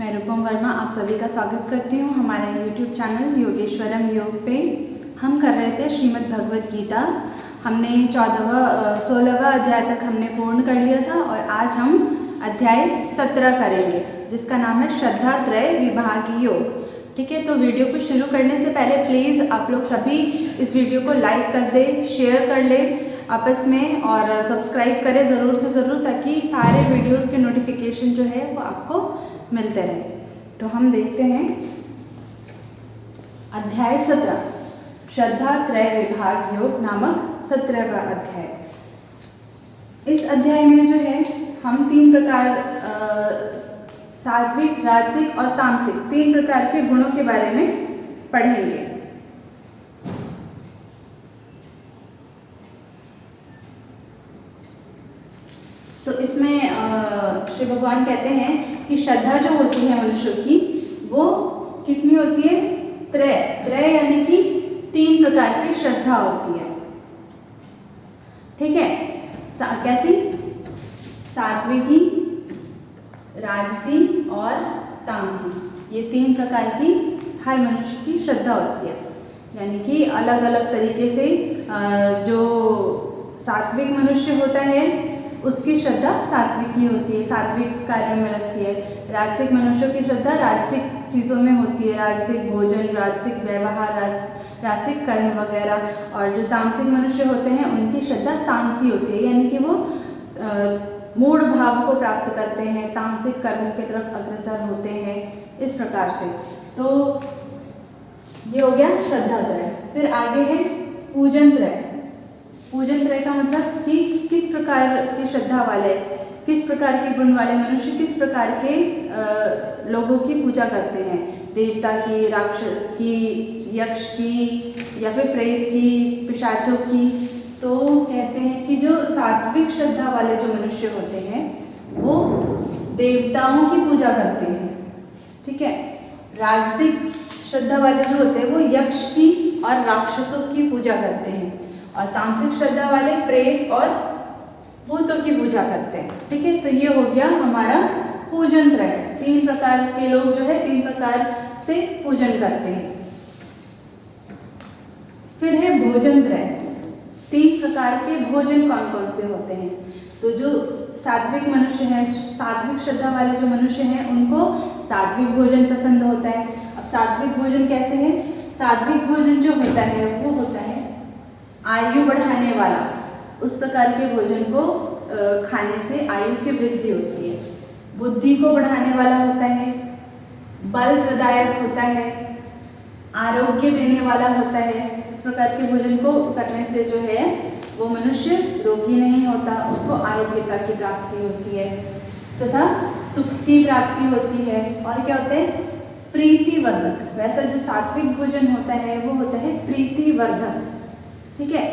मैं रूपम वर्मा आप सभी का स्वागत करती हूँ हमारे YouTube चैनल योगेश्वरम योग पे। हम कर रहे थे श्रीमद् भगवद गीता। हमने 16वां अध्याय तक हमने पूर्ण कर लिया था और आज हम अध्याय 17 करेंगे जिसका नाम है श्रद्धा त्रय विभागीय योग। ठीक है, तो वीडियो को शुरू करने से पहले प्लीज़ आप लोग सभी इस वीडियो को लाइक कर दें, शेयर कर लें आपस में और सब्सक्राइब करें ज़रूर से ज़रूर, ताकि सारे वीडियोस के नोटिफिकेशन जो है वो आपको मिलते रहे। तो हम देखते हैं अध्याय 17 श्रद्धा त्रय विभाग योग नामक 17वां अध्याय। इस अध्याय में जो है हम 3 प्रकार सात्विक, राजसिक और तामसिक 3 प्रकार के गुणों के बारे में पढ़ेंगे। तो इसमें श्री भगवान कहते हैं कि श्रद्धा जो होती है मनुष्य की वो कितनी होती है? त्रय। त्रय यानी कि 3 प्रकार की श्रद्धा होती है। ठीक है, कैसी? सात्विकी, राजसी और तामसी, ये 3 प्रकार की हर मनुष्य की श्रद्धा होती है। यानी कि अलग अलग तरीके से जो सात्विक मनुष्य होता है उसकी श्रद्धा सात्विक ही होती है, सात्विक कार्यों में लगती है। राजसिक मनुष्यों की श्रद्धा राजसिक चीज़ों में होती है, राजसिक भोजन, राजसिक व्यवहार, राजसिक कर्म वगैरह। और जो तामसिक मनुष्य होते हैं उनकी श्रद्धा तामसी होती है, यानी कि वो मूढ़ भाव को प्राप्त करते हैं, तामसिक कर्मों की तरफ अग्रसर होते हैं, इस प्रकार से। तो ये हो गया श्रद्धा त्रय। फिर आगे है पूजन त्रय। पूजन त्रय का मतलब कि किस प्रकार की श्रद्धा वाले, किस प्रकार के गुण वाले मनुष्य किस प्रकार के लोगों की पूजा करते हैं। देवता की, राक्षस की, यक्ष की या फिर प्रेत की, पिशाचों की। तो कहते हैं कि जो सात्विक श्रद्धा वाले जो मनुष्य होते हैं वो देवताओं की पूजा करते हैं। ठीक है, राजसिक श्रद्धा वाले जो होते हैं वो यक्ष की और राक्षसों की पूजा करते हैं, और तामसिक श्रद्धा वाले प्रेत और भूतों की पूजा करते हैं। ठीक है, तो ये हो गया हमारा पूजन त्रय। 3 प्रकार के लोग जो है 3 प्रकार से पूजन करते हैं। फिर है भोजन त्रय। 3 प्रकार के भोजन कौन कौन से होते हैं? तो जो सात्विक मनुष्य हैं, सात्विक श्रद्धा वाले जो मनुष्य हैं उनको सात्विक भोजन पसंद होता है। अब सात्विक भोजन कैसे है? सात्विक भोजन जो होता है वो होता है आयु बढ़ाने वाला। उस प्रकार के भोजन को खाने से आयु की वृद्धि होती है। बुद्धि को बढ़ाने वाला होता है, बल प्रदायक होता है, आरोग्य देने वाला होता है। इस प्रकार के भोजन को करने से जो है वो मनुष्य रोगी नहीं होता, उसको आरोग्यता की प्राप्ति होती है तथा सुख की प्राप्ति होती है। और क्या होता है? प्रीतिवर्धक। वैसा जो सात्विक भोजन होता है वो होता है प्रीतिवर्धक। ठीक है,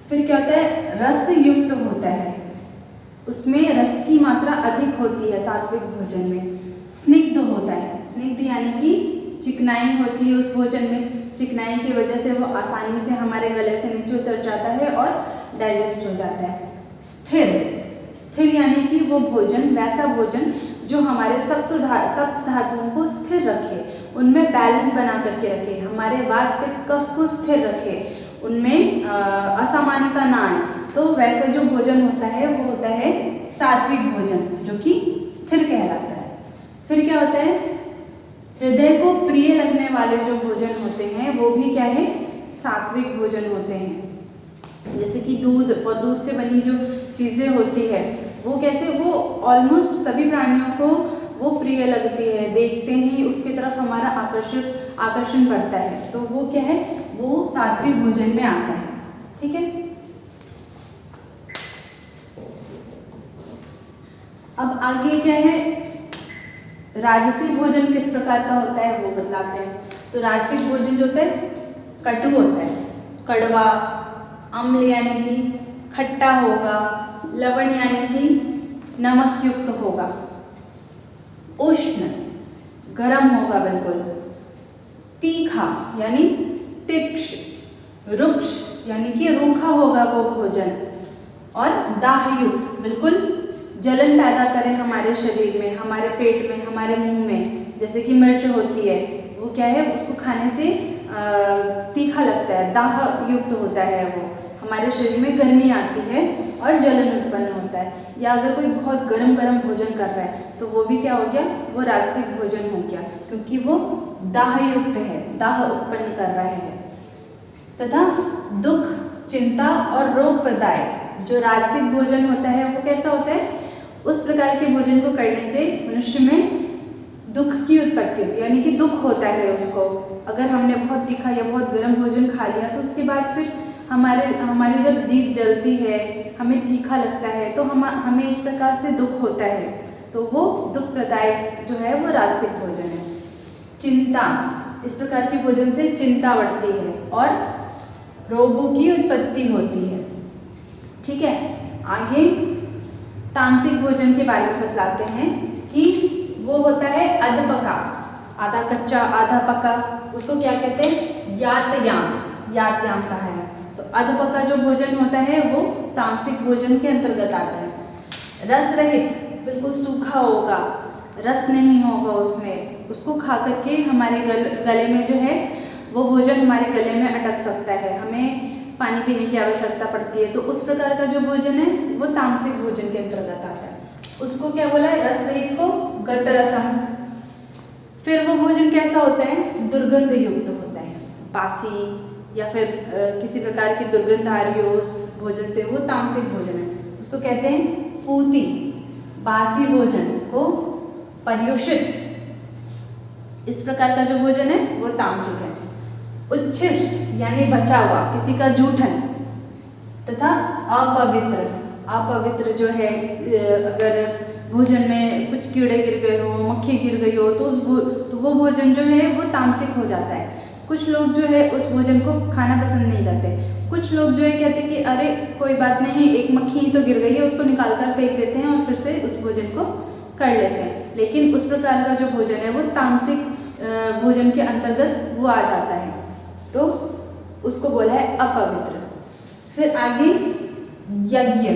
फिर क्या होता है? रस युक्त होता है, उसमें रस की मात्रा अधिक होती है सात्विक भोजन में। स्निग्ध होता है, स्निग्ध यानी कि चिकनाई होती है उस भोजन में। चिकनाई की वजह से वो आसानी से हमारे गले से नीचे उतर जाता है और डाइजेस्ट हो जाता है। स्थिर, स्थिर यानी कि वो भोजन, वैसा भोजन जो हमारे सप्त धातुओं को स्थिर रखे, उनमें बैलेंस बना करके रखे, हमारे वात पित्त कफ को स्थिर रखे, उनमें असामान्यता ना आए। तो वैसा जो भोजन होता है वो होता है सात्विक भोजन, जो कि स्थिर कहलाता है। फिर क्या होता है? हृदय को प्रिय लगने वाले जो भोजन होते हैं वो भी क्या है? सात्विक भोजन होते हैं। जैसे कि दूध और दूध से बनी जो चीज़ें होती है वो कैसे, वो ऑलमोस्ट सभी प्राणियों को वो प्रिय लगती है, देखते ही उसकी तरफ हमारा आकर्षण बढ़ता है। तो वो क्या है? वो सात्विक भोजन में आता है। ठीक है, अब आगे क्या है? राजसी भोजन किस प्रकार का होता है वो बतलाते हैं। तो राजसिक भोजन जो होता है कटु होता है, कड़वा, अम्ल यानी कि खट्टा होगा, लवण यानी कि नमक युक्त होगा, उष्ण गरम होगा बिल्कुल, तीखा यानी तीक्ष्ण, रुक्ष यानी कि रूखा होगा वो भोजन, और दाहयुक्त बिल्कुल जलन पैदा करे हमारे शरीर में, हमारे पेट में, हमारे मुंह में, जैसे कि मिर्च होती है, वो क्या है, उसको खाने से तीखा लगता है, दाह युक्त होता है, वो हमारे शरीर में गर्मी आती है और जलन उत्पन्न होता है। या अगर कोई बहुत गरम भोजन कर रहा है तो वो भी क्या हो गया, वो राजसिक भोजन हो गया, क्योंकि वो दाह युक्त है, दाह उत्पन्न कर रहा है। तथा दुख, चिंता और रोग प्रदायक जो राजसिक भोजन होता है वो कैसा होता है, उस प्रकार के भोजन को करने से मनुष्य में दुख की उत्पत्ति होती है, यानी कि दुख होता है उसको। अगर हमने बहुत तीखा या बहुत गर्म भोजन खा लिया तो उसके बाद फिर हमारी जब जीभ जलती है, हमें तीखा लगता है, तो हमें एक प्रकार से दुख होता है, तो वो दुख प्रदायक जो है वो राजसिक भोजन है। चिंता, इस प्रकार के भोजन से चिंता बढ़ती है और रोगों की उत्पत्ति होती है। ठीक है, आगे तामसिक भोजन के बारे में बतलाते हैं कि वो होता है अधपका, आधा कच्चा आधा पका, उसको क्या कहते हैं, यातयाम कहा है। तो अधपका जो भोजन होता है वो तामसिक भोजन के अंतर्गत आता है। रस रहित, बिल्कुल सूखा होगा, रस नहीं होगा उसमें, उसको खा करके हमारे गले में जो है वो भोजन हमारे गले में अटक सकता है, हमें पानी पीने की आवश्यकता पड़ती है, तो उस प्रकार का जो भोजन है वो तामसिक भोजन के अंतर्गत आता है। उसको क्या बोला है, रस रहित को गतरसम। फिर वो भोजन कैसा होता है, दुर्गंध युक्त होता है, बासी या फिर किसी प्रकार की दुर्गंध आ रही हो उस भोजन से, वो तामसिक भोजन है। उसको कहते हैं पूती, बासी भोजन को पर्युषित, इस प्रकार का जो भोजन है वो तामसिक है। उच्छिष्ट यानी बचा हुआ, किसी का जूठन, तथा अपवित्र जो है, अगर भोजन में कुछ कीड़े गिर गए हो, मक्खी गिर गई हो, तो वो भोजन जो है वो तामसिक हो जाता है। कुछ लोग जो है उस भोजन को खाना पसंद नहीं करते, कुछ लोग जो है कहते हैं कि अरे कोई बात नहीं, एक मक्खी ही तो गिर गई है, उसको निकाल कर फेंक देते हैं और फिर से उस भोजन को कर लेते हैं। लेकिन उस प्रकार का जो भोजन है वो तामसिक भोजन के अंतर्गत वो आ जाता है, तो उसको बोला है अपवित्र। फिर आगे यज्ञ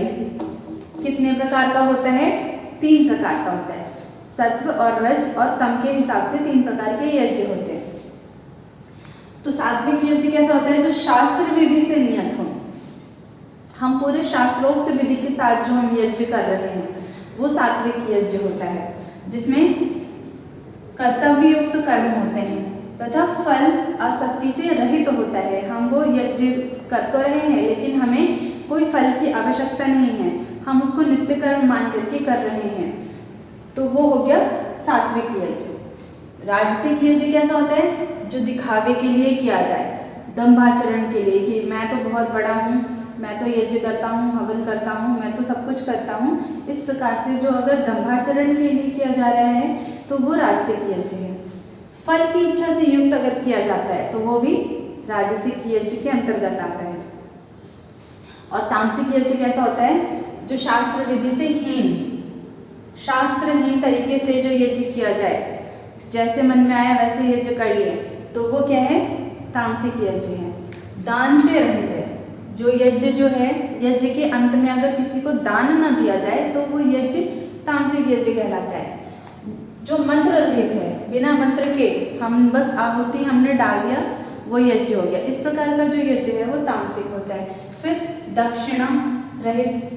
कितने प्रकार का होता है, 3 प्रकार का होता है। सत्व और रज और तम के हिसाब से 3 प्रकार के यज्ञ होते हैं। तो सात्विक यज्ञ कैसा होता है, जो शास्त्र विधि से नियत हो, हम पूरे शास्त्रोक्त विधि के साथ जो हम यज्ञ कर रहे हैं वो सात्विक यज्ञ होता है, जिसमें कर्तव्य युक्त कर्म होते हैं तथा फल आसक्ति से रहित होता है। हम वो यज्ञ कर तो रहे हैं लेकिन हमें कोई फल की आवश्यकता नहीं है, हम उसको नित्य कर्म मान करके कर रहे हैं, तो वो हो गया सात्विक यज्ञ। राजसिक यज्ञ कैसा होता है, जो दिखावे के लिए किया जाए, दंभाचरण के लिए, कि मैं तो बहुत बड़ा हूँ, मैं तो यज्ञ करता हूँ, हवन करता हूँ, मैं तो सब कुछ करता हूँ, इस प्रकार से जो अगर दंभाचरण के लिए किया जा रहा है तो वो राजसिक यज्ञ है। फल की इच्छा से युक्त अगर किया जाता है तो वो भी राजसिक यज्ञ के अंतर्गत आता है। और तामसिक यज्ञ कैसा होता है, जो शास्त्र विधि से हीन, शास्त्रहीन तरीके से जो यज्ञ किया जाए, जैसे मन में आया वैसे यज्ञ कर लिए, तो वो क्या है, तामसिक यज्ञ है। दान से रहित है, जो यज्ञ जो है, यज्ञ के अंत में अगर किसी को दान न दिया जाए तो वो यज्ञ तामसिक यज्ञ कहलाता है। जो मंत्र रहित है, बिना मंत्र के हम बस आहुति हमने डाल दिया, वो यज्ञ हो गया। इस प्रकार का जो यज्ञ है वो तामसिक होता है। फिर दक्षिणा रहित,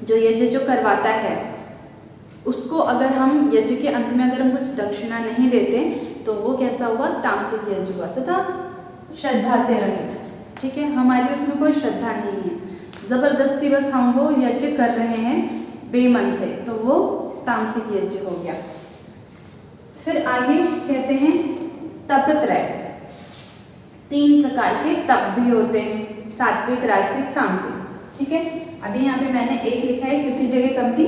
जो यज्ञ जो करवाता है उसको अगर हम यज्ञ के अंत में अगर हम कुछ दक्षिणा नहीं देते तो वो कैसा हुआ, तामसिक यज्ञ हुआ। तथा श्रद्धा से रहित, ठीक है, हमारी उसमें कोई श्रद्धा नहीं है, जबरदस्ती बस हम वो यज्ञ कर रहे हैं बेमन से, तो वो तामसिक यज्ञ हो गया। फिर आगे कहते हैं तपत्रय, 3 प्रकार के तप भी होते हैं, सात्विक, राजसिक, तामसिक। ठीक है, अभी यहाँ पे मैंने 1 लिखा है क्योंकि जगह कम थी,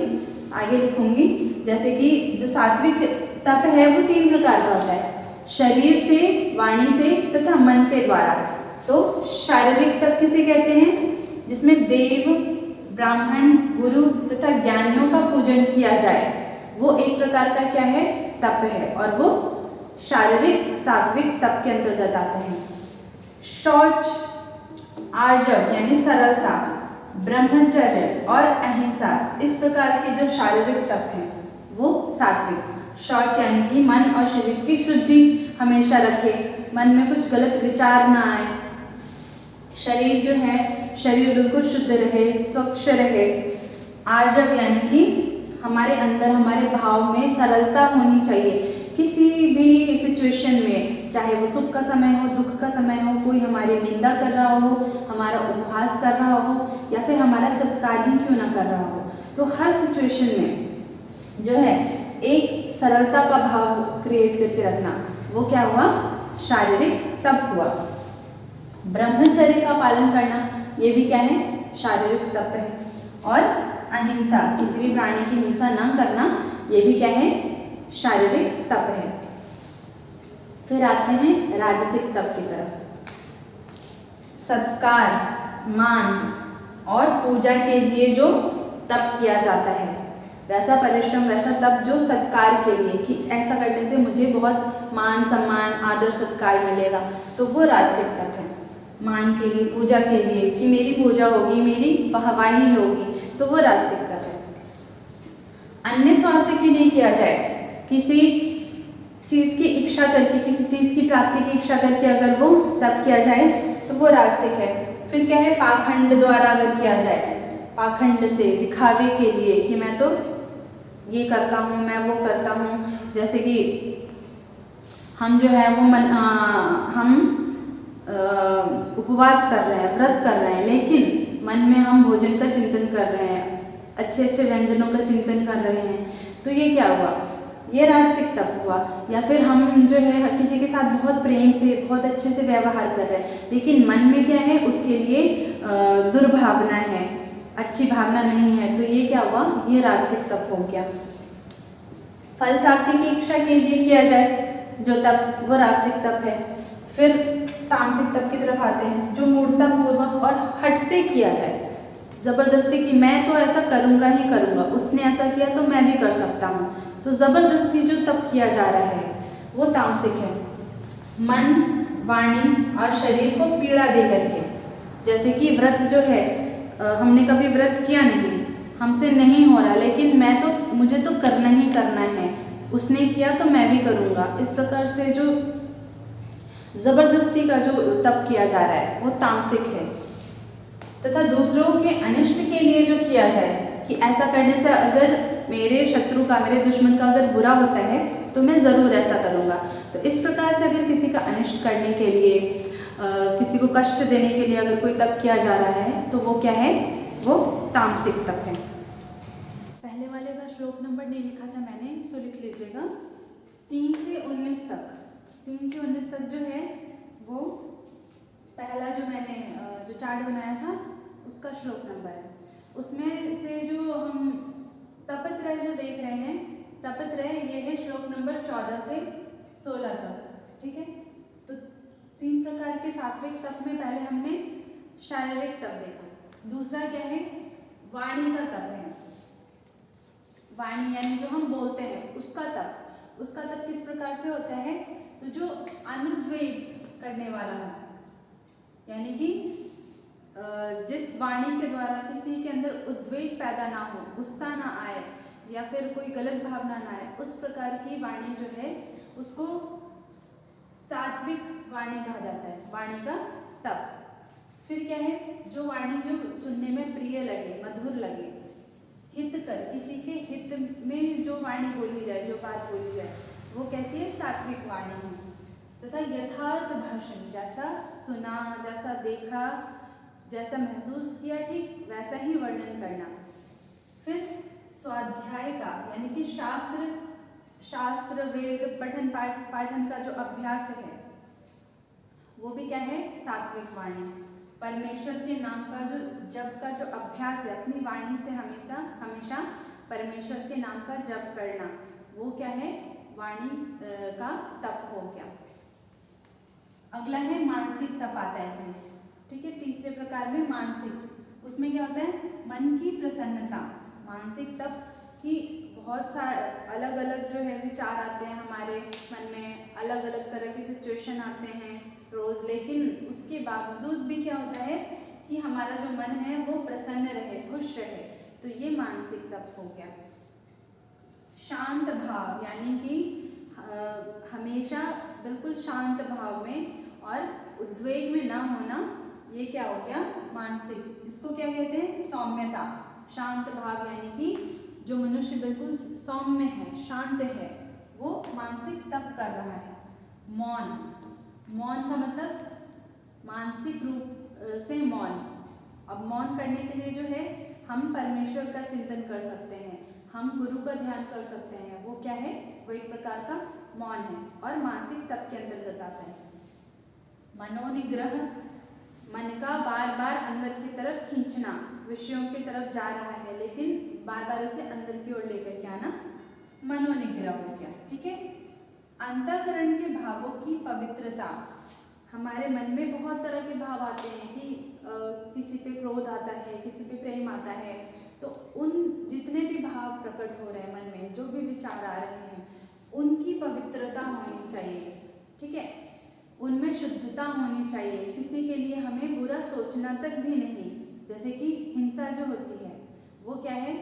आगे लिखूंगी। जैसे कि जो सात्विक तप है वो 3 प्रकार का होता है, शरीर से, वाणी से तथा मन के द्वारा। तो शारीरिक तप किसे कहते हैं, जिसमें देव, ब्राह्मण, गुरु तथा ज्ञानियों का पूजन किया जाए, वो एक प्रकार का क्या है, तप है, और वो शारीरिक सात्विक तप के अंतर्गत आता है। शौच, आर्जव यानी सरलता, ब्रह्मचर्य और अहिंसा, इस प्रकार के जो शारीरिक तप हैं वो सात्विक। शौच यानी कि मन और शरीर की शुद्धि हमेशा रखे, मन में कुछ गलत विचार ना आए, शरीर जो है शरीर बिल्कुल शुद्ध रहे, स्वच्छ रहे। आर्जव यानी कि हमारे अंदर हमारे भाव में सरलता होनी चाहिए। किसी भी सिचुएशन में, चाहे वो सुख का समय हो, दुख का समय हो, कोई हमारी निंदा कर रहा हो, हमारा उपहास कर रहा हो या फिर हमारा सत्कार ही क्यों ना कर रहा हो, तो हर सिचुएशन में जो है एक सरलता का भाव क्रिएट करके रखना, वो क्या हुआ, शारीरिक तप हुआ। ब्रह्मचर्य का पालन करना, ये भी क्या है, शारीरिक तप है। और अहिंसा, किसी भी प्राणी की हिंसा न करना, ये भी क्या है, शारीरिक तप है। फिर आते हैं राजसिक तप की तरफ। सत्कार, मान और पूजा के लिए जो तप किया जाता है, वैसा परिश्रम, वैसा तप जो सत्कार के लिए, कि ऐसा करने से मुझे बहुत मान सम्मान आदर सत्कार मिलेगा, तो वो राजसिक तप है। मान के लिए, पूजा के लिए, कि मेरी पूजा होगी, मेरी वाहवाही होगी, तो वो राजसिक तप है। अन्य स्वार्थ के लिए किया जाए, किसी चीज़ की इच्छा करके, किसी चीज़ की प्राप्ति की इच्छा करके अगर वो तप किया जाए तो वो राजसिक है। फिर क्या है, पाखंड द्वारा अगर किया जाए, पाखंड से, दिखावे के लिए कि मैं तो ये करता हूँ, मैं वो करता हूँ, जैसे कि हम जो है वो हम उपवास कर रहे हैं, व्रत कर रहे हैं, लेकिन मन में हम भोजन का चिंतन कर रहे हैं, अच्छे अच्छे व्यंजनों का चिंतन कर रहे हैं, तो ये क्या हुआ, ये राजसिक तप हुआ। या फिर हम जो है किसी के साथ बहुत प्रेम से, बहुत अच्छे से व्यवहार कर रहे हैं, लेकिन मन में क्या है, उसके लिए दुर्भावना है, अच्छी भावना नहीं है, तो ये क्या हुआ, ये राजसिक तप हो गया। फल प्राप्ति की इच्छा के लिए किया जाए जो तप, वो राजसिक तप है। फिर तामसिक तप की तरफ आते हैं, जो मूढ़ता पूर्वक और हट से किया जाए, जबरदस्ती की, मैं तो ऐसा करूँगा ही करूँगा, उसने ऐसा किया तो मैं भी कर सकता हूँ, तो जबरदस्ती जो तप किया जा रहा है वो तामसिक है। मन, वाणी और शरीर को पीड़ा दे करके, जैसे कि व्रत जो है, हमने कभी व्रत किया नहीं, हमसे नहीं हो रहा, लेकिन मुझे तो करना ही करना है, उसने किया तो मैं भी करूँगा, इस प्रकार से जो जबरदस्ती का जो तप किया जा रहा है वो तामसिक है। तथा दूसरों के अनिष्ट के लिए जो किया जाए, कि ऐसा करने से अगर मेरे शत्रु का, मेरे दुश्मन का अगर बुरा होता है तो मैं ज़रूर ऐसा करूँगा, तो इस प्रकार से अगर किसी का अनिष्ट करने के लिए, किसी को कष्ट देने के लिए अगर कोई तप किया जा रहा है तो वो क्या है, वो तामसिक तप है। पहले वाले का श्लोक नंबर नहीं लिखा था मैंने, सो लिख लीजिएगा। 3 से 19 तक, 3 से 19 तक जो है वो पहला जो मैंने जो चार्ट बनाया था उसका श्लोक नंबर है। उसमें से जो हम तपत्रय जो देख रहे हैं, तपत्रय ये है श्लोक नंबर 14 से 16 तक, ठीक है। तो 3 प्रकार के सात्विक तप में पहले हमने शारीरिक तप देखा, दूसरा क्या है, वाणी का तप है। वाणी यानी जो हम बोलते हैं उसका तप, उसका तप किस प्रकार से होता है, तो जो अनुद्वेग करने वाला हो, यानी कि जिस वाणी के द्वारा किसी के अंदर उद्वेग पैदा ना हो, गुस्सा ना आए या फिर कोई गलत भावना ना आए, उस प्रकार की वाणी जो है उसको सात्विक वाणी कहा जाता है, वाणी का तप। फिर क्या है, जो वाणी जो सुनने में प्रिय लगे, मधुर लगे, हित कर, किसी के हित में जो वाणी बोली जाए, जो बात बोली जाए, वो कैसी है, सात्विक वाणी है। तथा यथार्थ भाषण, जैसा सुना, जैसा देखा, जैसा महसूस किया, ठीक वैसा ही वर्णन करना। फिर स्वाध्याय का, यानी कि शास्त्र वेद पठन पाठन का जो अभ्यास है वो भी क्या है, सात्विक वाणी। परमेश्वर के नाम का जो जप का जो अभ्यास है, अपनी वाणी से हमेशा परमेश्वर के नाम का जप करना, वो क्या है, वाणी का तप हो गया। अगला है मानसिक तप आता है इसमें, ठीक है। तीसरे प्रकार में मानसिक, उसमें क्या होता है, मन की प्रसन्नता। मानसिक तप की बहुत सारे अलग अलग जो है विचार आते हैं हमारे मन में, अलग अलग तरह के सिचुएशन आते हैं रोज़, लेकिन उसके बावजूद भी क्या होता है कि हमारा जो मन है वो प्रसन्न रहे, खुश रहे, तो ये मानसिक तप हो गया। शांत भाव यानी कि हमेशा बिल्कुल शांत भाव में और उद्वेग में ना होना, ये क्या हो गया, मानसिक। इसको क्या कहते हैं, सौम्यता। शांत भाव यानी कि जो मनुष्य बिल्कुल सौम्य है, शांत है, वो मानसिक तप कर रहा है। मौन, मौन का मतलब मानसिक रूप से मौन। अब मौन करने के लिए जो है हम परमेश्वर का चिंतन कर सकते हैं, हम गुरु का ध्यान कर सकते हैं, वो क्या है, वो एक प्रकार का मौन है और मानसिक तप के अंतर्गत आता है। मनोनिग्रह, मन का बार बार अंदर की तरफ खींचना, विषयों की तरफ जा रहा है लेकिन बार बार उसे अंदर की ओर लेकर के आना, मनोनिग्रह हो गया। ठीक है। अंतःकरण के भावों की पवित्रता, हमारे मन में बहुत तरह के भाव आते हैं कि किसी पे क्रोध आता है, किसी पे प्रेम आता है, तो उन जितने भी भाव प्रकट हो रहे हैं मन में, जो भी विचार आ रहे हैं, उनकी पवित्रता होनी चाहिए। ठीक है, उनमें शुद्धता होनी चाहिए। किसी के लिए हमें बुरा सोचना तक भी नहीं। जैसे कि हिंसा जो होती है वो क्या है,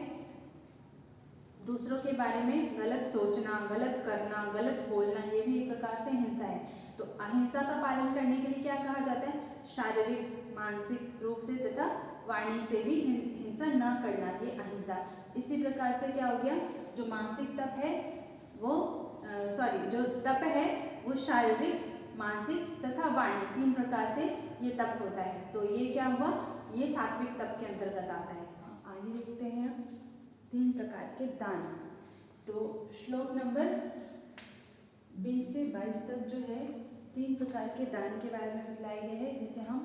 दूसरों के बारे में गलत सोचना, गलत करना, गलत बोलना, ये भी एक प्रकार से हिंसा है। तो अहिंसा का पालन करने के लिए क्या कहा जाता है, शारीरिक मानसिक रूप से तथा वाणी से भी हिंसा न करना, ये अहिंसा। इसी प्रकार से क्या हो गया, जो मानसिक तप है वो जो तप है वो शारीरिक, मानसिक तथा वाणी, 3 प्रकार से ये तप होता है। तो ये क्या हुआ, ये सात्विक तप के अंतर्गत आता है। आगे देखते हैं 3 प्रकार के दान। तो श्लोक नंबर 20 से 22 तक जो है 3 प्रकार के दान के बारे में बतलाया गया है, जिसे हम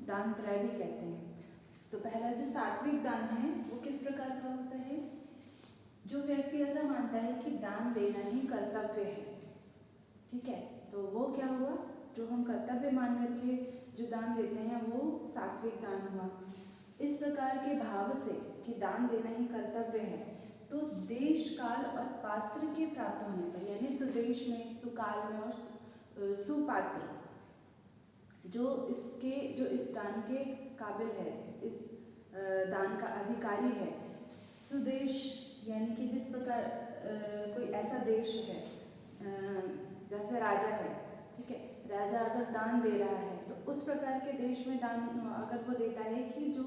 दान त्रय भी कहते हैं। तो पहला जो सात्विक दान है वो किस प्रकार का होता है, जो व्यक्ति ऐसा मानता है कि दान देना ही कर्तव्य है। ठीक है, तो वो क्या हुआ, जो हम कर्तव्य मान करके जो दान देते हैं वो सात्विक दान हुआ। इस प्रकार के भाव से कि दान देना ही कर्तव्य है, तो देश काल और पात्र के प्राप्त होने पर, यानी सुदेश में, सुकाल में और सुपात्र, जो इस दान के काबिल है, इस दान का अधिकारी है। सुदेश यानी कि जिस प्रकार कोई ऐसा देश है, जैसे राजा है, ठीक है, राजा अगर दान दे रहा है तो उस प्रकार के देश में दान अगर वो देता है कि जो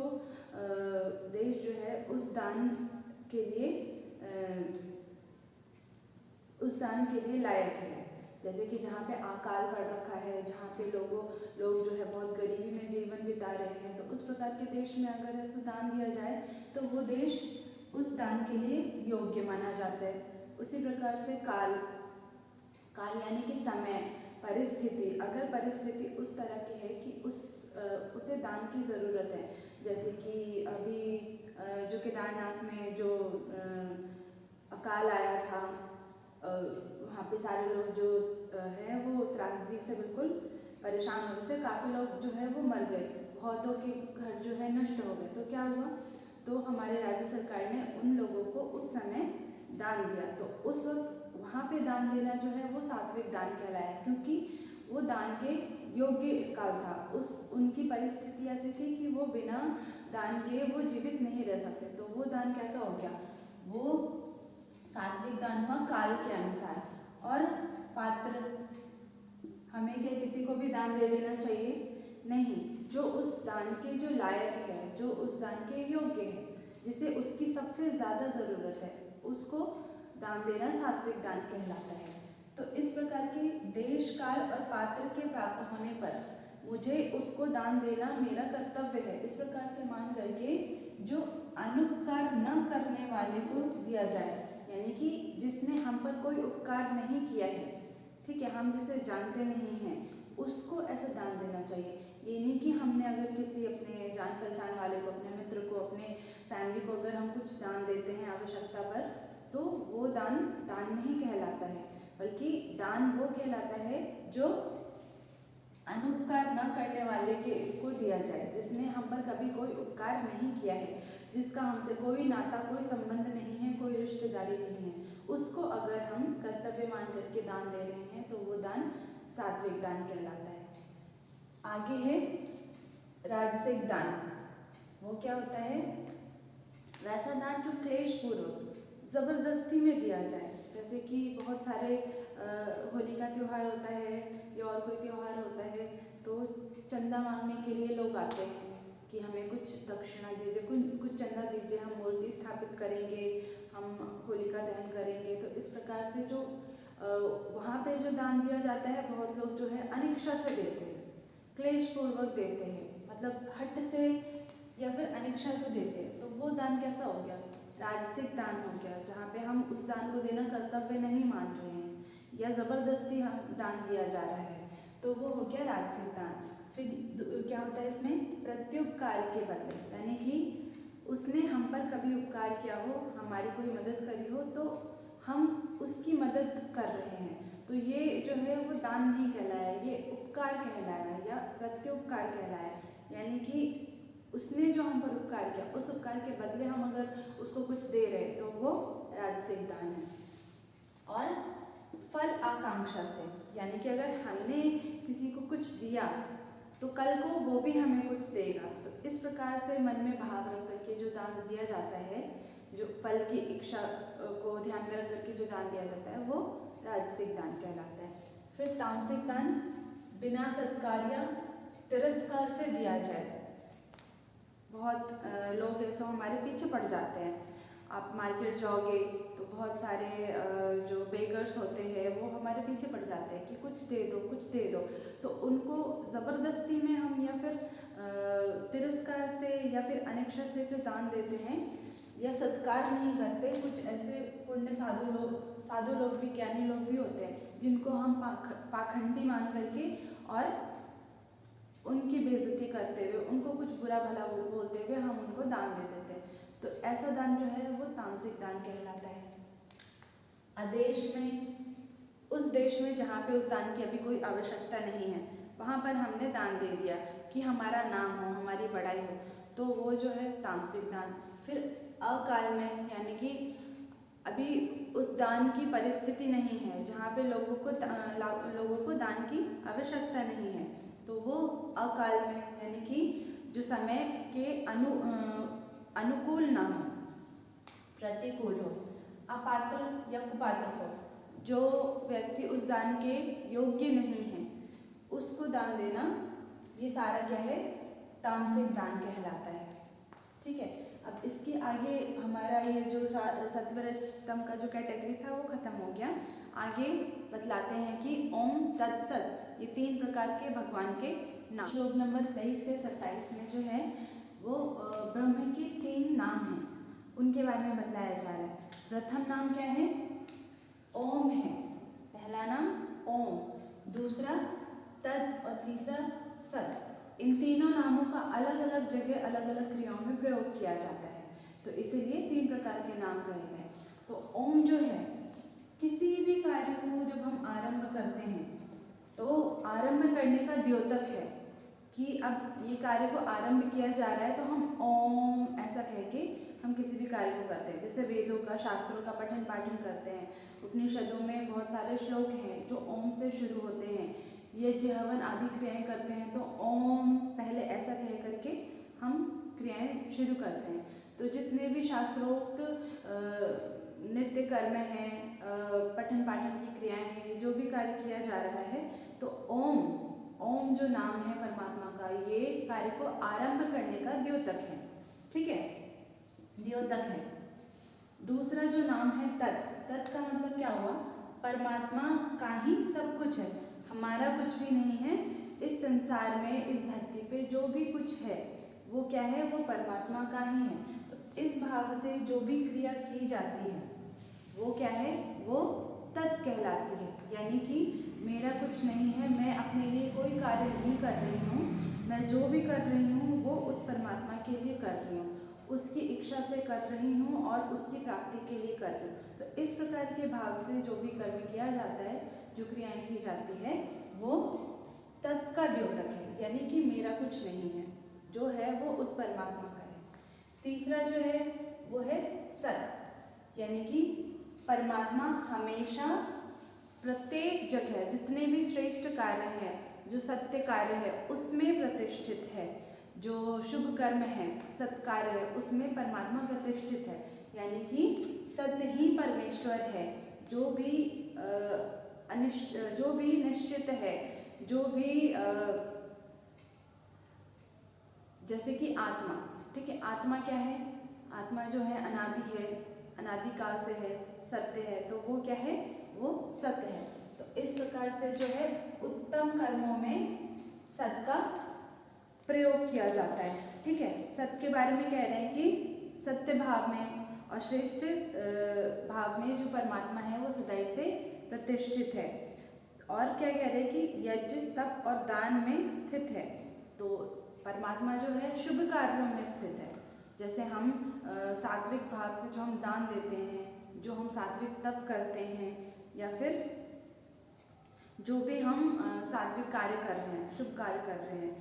देश जो है उस दान के लिए लायक है। जैसे कि जहाँ पे अकाल पड़ रखा है, जहाँ पे लोग जो है बहुत गरीबी में जीवन बिता रहे हैं, तो उस प्रकार के देश में अगर ऐसा दान दिया जाए तो वो देश उस दान के लिए योग्य माना जाता है। उसी प्रकार से काल यानी कि समय, परिस्थिति, अगर परिस्थिति उस तरह की है कि उसे दान की ज़रूरत है, जैसे कि अभी जो केदारनाथ में जो अकाल आया था, वहाँ पे सारे लोग जो हैं वो त्रासदी से बिल्कुल परेशान हो रहे थे, काफ़ी लोग जो है वो मर गए, बहुतों के घर जो है नष्ट हो गए। तो क्या हुआ, तो हमारे राज्य सरकार ने उन लोगों को उस समय दान दिया। तो उस वक्त वहाँ पे दान देना जो है वो सात्विक दान कहलाया, क्योंकि वो दान के योग्य काल था। उनकी परिस्थिति ऐसी थी कि वो बिना दान के वो जीवित नहीं रह सकते, तो वो दान कैसा हो गया, वो सात्विक दान हुआ काल के अनुसार। और पात्र, हमें क्या किसी को भी दान दे देना चाहिए? नहीं, जो उस दान के जो लायक है, जो उस दान के योग्य है, जिसे उसकी सबसे ज़्यादा ज़रूरत है, उसको दान देना सात्विक दान कहलाता है। तो इस प्रकार के देश काल और पात्र के प्राप्त होने पर मुझे उसको दान देना मेरा कर्तव्य है, इस प्रकार से मान करके जो अनुपकार न करने वाले को दिया जाए, यानी कि जिसने हम पर कोई उपकार नहीं किया है, ठीक है, हम जिसे जानते नहीं हैं, उसको ऐसे दान देना चाहिए। ये नहीं कि हमने अगर किसी अपने जान पहचान वाले को, अपने मित्र को, अपने फैमिली को अगर हम कुछ दान देते हैं आवश्यकता पर, तो वो दान नहीं कहलाता है, बल्कि दान वो कहलाता है जो अनुपकार न करने वाले को दिया जाए, जिसने हम पर कभी कोई उपकार नहीं किया है, जिसका हमसे कोई नाता, कोई संबंध नहीं है, कोई रिश्तेदारी नहीं है, उसको अगर हम कर्तव्य मान करके दान दे रहे हैं तो वो दान सात्विक दान कहलाता है। आगे है राजसिक दान। वो क्या होता है? वैसा दान जो क्लेशपूर्वक, ज़बरदस्ती में दिया जाए। जैसे कि बहुत सारे होली का त्यौहार होता है या और कोई त्यौहार होता है, तो चंदा मांगने के लिए लोग आते हैं कि हमें कुछ दक्षिणा दीजिए, कुछ चंदा दीजिए, हम मूर्ति स्थापित करेंगे, हम होलिका दहन करेंगे। तो इस प्रकार से जो वहाँ पे जो दान दिया जाता है, बहुत लोग जो है अनिच्छा से देते हैं, क्लेशपूर्वक देते हैं, मतलब हट से या फिर अनिच्छा से देते हैं। तो वो दान कैसा हो गया? राजसिक दान हो गया, जहाँ पे हम उस दान को देना कर्तव्य नहीं मान रहे हैं या ज़बरदस्ती हम दान दिया जा रहा है, तो वो हो गया राजसिक दान। फिर क्या होता है इसमें? प्रत्युपकार के बदले, यानी कि उसने हम पर कभी उपकार किया हो, हमारी कोई मदद करी हो, तो हम उसकी मदद कर रहे हैं, तो ये जो है वो दान नहीं कहलाया, ये उपकार कहलाया या प्रत्युपकार कहलाया। यानी कि उसने जो हम पर उपकार किया, उस उपकार के बदले हम अगर उसको कुछ दे रहे हैं, तो वो राजसिक दान है। और फल आकांक्षा से, यानी कि अगर हमने किसी को कुछ दिया तो कल को वो भी हमें कुछ देगा। तो इस प्रकार से मन में भाव रख करके जो दान दिया जाता है, जो फल की इच्छा को ध्यान में रख करके जो दान दिया जाता है, वो राजसिक दान कहलाता है। फिर तामसिक दान, बिना सत्कार या तिरस्कार से दिया जाए। बहुत लोग ऐसा हमारे पीछे पड़ जाते हैं। आप मार्केट जाओगे तो बहुत सारे जो बेगर्स होते हैं वो हमारे पीछे पड़ जाते हैं कि कुछ दे दो, कुछ दे दो। तो उनको ज़बरदस्ती में हम या फिर तिरस्कार से या फिर अनिच्छा से जो दान देते हैं या सत्कार नहीं करते, कुछ ऐसे पुण्य साधु लोग भी, ज्ञानी लोग भी होते हैं जिनको हम पाखंडी मान करके और उनकी बेइज्जती करते हुए, उनको कुछ बुरा भला बोलते हुए हम उनको दान दे देते हैं। तो ऐसा दान जो है वो तामसिक दान कहलाता है। आदेश में, उस देश में जहाँ पे उस दान की अभी कोई आवश्यकता नहीं है, वहाँ पर हमने दान दे दिया कि हमारा नाम हो, हमारी बड़ाई हो, तो वो जो है तामसिक दान। फिर अकाल में, यानी कि अभी उस दान की परिस्थिति नहीं है, जहाँ पे लोगों को दान की आवश्यकता नहीं है, तो वो अकाल में, यानी कि जो समय के अनुकूल ना हो, प्रतिकूल हो, अपात्र या कुपात्र हो, जो व्यक्ति उस दान के योग्य नहीं है, उसको दान देना, ये सारा क्या है? तामसिक दान कहलाता है। ठीक है। अब इसके आगे हमारा ये जो सत्वरज स्तंभ का जो कैटेगरी था वो खत्म हो गया। आगे बतलाते हैं कि ओम तत्सत, ये 3 प्रकार के भगवान के नाम। श्लोक नंबर 23 से 27 में जो है वो ब्रह्म के 3 नाम हैं, उनके बारे में बतलाया जा रहा है। प्रथम नाम क्या है? ओम है, पहला नाम ओम, दूसरा तत् और तीसरा सत। इन तीनों नामों का अलग अलग जगह अलग अलग क्रियाओं में प्रयोग किया जाता है, तो इसीलिए 3 प्रकार के नाम कहे गए। तो ओम जो है, किसी भी कार्य को जब हम आरंभ करते हैं तो आरंभ करने का द्योतक है कि अब ये कार्य को आरंभ किया जा रहा है, तो हम ओम ऐसा कह के हम किसी भी कार्य को करते हैं। जैसे वेदों का, शास्त्रों का पठन पाठन करते हैं, उपनिषदों में बहुत सारे श्लोक हैं जो ओम से शुरू होते हैं। यज्ञ हवन आदि क्रियाएं करते हैं तो ओम पहले ऐसा कह करके हम क्रियाएं शुरू करते हैं। तो जितने भी शास्त्रोक्त नित्य कर्म हैं, पठन पाठन की क्रियाएं हैं, जो भी कार्य किया जा रहा है, तो ओम जो नाम है परमात्मा का, ये कार्य को आरंभ करने का द्योतक है। ठीक है, द्योतक है। दूसरा जो नाम है तत् का मतलब क्या हुआ? परमात्मा का ही सब कुछ है, हमारा कुछ भी नहीं है। इस संसार में, इस धरती पे जो भी कुछ है वो क्या है? वो परमात्मा का ही है। तो इस भाव से जो भी क्रिया की जाती है वो क्या है? वो तत् कहलाती है। यानी कि मेरा कुछ नहीं है, मैं अपने लिए कोई कार्य नहीं कर रही हूँ, मैं जो भी कर रही हूँ वो उस परमात्मा के लिए कर रही हूँ, उसकी इच्छा से कर रही हूँ और उसकी प्राप्ति के लिए कर रही हूँ। तो इस प्रकार के भाव से जो भी कर्म किया जाता है, जो क्रियाएं की जाती है, वो तत् का द्योतक है, यानी कि मेरा कुछ नहीं है, जो है वो उस परमात्मा का है। तीसरा जो है वो है सत, यानी कि परमात्मा हमेशा प्रत्येक जगह जितने भी श्रेष्ठ कार्य हैं, जो सत्य कार्य है, उसमें प्रतिष्ठित है। जो शुभ कर्म है, सत्कार्य है, उसमें परमात्मा प्रतिष्ठित है, यानी कि सत्य ही परमेश्वर है। जो भी निश्चित है, जो भी जैसे कि आत्मा, ठीक है, आत्मा क्या है? आत्मा जो है अनादि है, अनादिकाल से है, सत्य है, तो वो क्या है? वो सत्य है। तो इस प्रकार से जो है उत्तम कर्मों में सत्य का प्रयोग किया जाता है, ठीक है। सत्य के बारे में कह रहे हैं कि सत्य भाव में और श्रेष्ठ भाव में जो परमात्मा है वो सदैव से प्रतिष्ठित है। और क्या कह रहे हैं कि यज्ञ, तप और दान में स्थित है। तो परमात्मा जो है शुभ कार्यों में स्थित है। जैसे हम सात्विक भाव से जो हम दान देते हैं, जो हम सात्विक तप करते हैं, या फिर जो भी हम सात्विक कार्य कर रहे हैं, शुभ कार्य कर रहे हैं,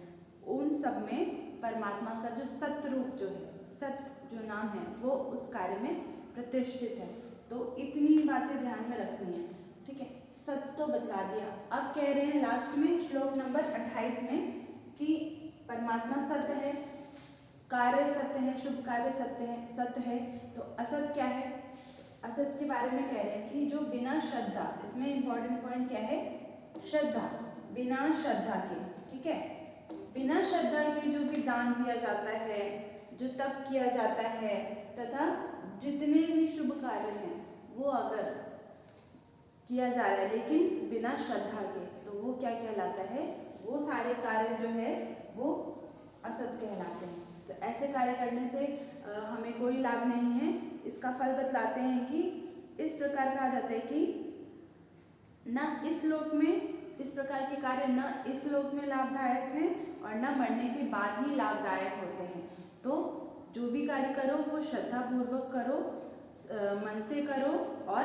उन सब में परमात्मा का जो सत्य रूप जो है, सत्य जो नाम है, वो उस कार्य में प्रतिष्ठित है। तो इतनी बातें ध्यान में रखनी है, ठीक है। सत्य तो बतला दिया। अब कह रहे हैं लास्ट में श्लोक नंबर 28 में कि परमात्मा सत्य है, कार्य सत्य है, शुभ कार्य सत्य है, तो असत क्या है? असत के बारे में कह रहे हैं कि जो बिना श्रद्धा, इसमें इंपॉर्टेंट पॉइंट क्या है? श्रद्धा, बिना श्रद्धा के, ठीक है, बिना श्रद्धा के जो भी दान दिया जाता है, जो तप किया जाता है, तथा जितने भी शुभ कार्य हैं वो अगर किया जा रहा है लेकिन बिना श्रद्धा के, तो वो क्या कहलाता है? वो सारे कार्य जो है वो असत कहलाते हैं। तो ऐसे कार्य करने से हमें कोई लाभ नहीं है। इसका फल बतलाते हैं कि इस प्रकार कहा जाता है कि न इस लोक में इस प्रकार के कार्य न इस लोक में लाभदायक हैं और न मरने के बाद ही लाभदायक होते हैं। तो जो भी कार्य करो वो श्रद्धापूर्वक करो, मन से करो और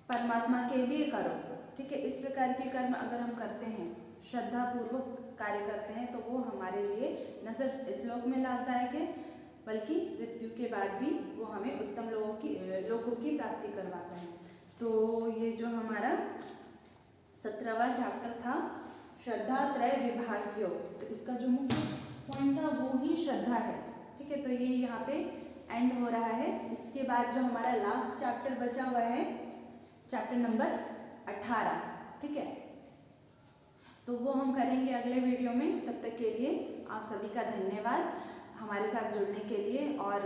परमात्मा के लिए करो, ठीक है। इस प्रकार के कर्म अगर हम करते हैं, श्रद्धापूर्वक कार्य करते हैं, तो वो हमारे लिए न सिर्फ इस लोक में लाभदायक है बल्कि मृत्यु के बाद भी वो हमें उत्तम लोगों की प्राप्ति करवाता है। तो ये जो हमारा 17वां चैप्टर था श्रद्धा त्रय विभाग योग, तो इसका जो मुख्य पॉइंट था वो ही श्रद्धा है, ठीक है। तो ये यहाँ पे एंड हो रहा है। इसके बाद जो हमारा लास्ट चैप्टर बचा हुआ है, चैप्टर नंबर 18, ठीक है, तो वो हम करेंगे अगले वीडियो में। तब तक के लिए आप सभी का धन्यवाद हमारे साथ जुड़ने के लिए। और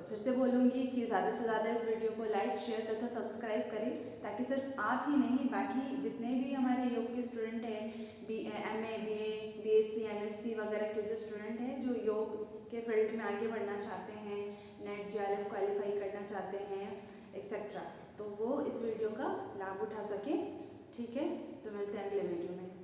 फिर से बोलूँगी कि ज़्यादा से ज़्यादा इस वीडियो को लाइक, शेयर तथा सब्सक्राइब करें, ताकि सिर्फ आप ही नहीं, बाकी जितने भी हमारे योग के स्टूडेंट हैं, MA, BA, BSc, MSc वगैरह के जो स्टूडेंट हैं, जो योग के फील्ड में आगे बढ़ना चाहते हैं, नेट JRF क्वालिफाई करना चाहते हैं, एक्सेट्रा, तो वो इस वीडियो का लाभ उठा सकें, ठीक है। तो मिलते हैं अगले वीडियो में।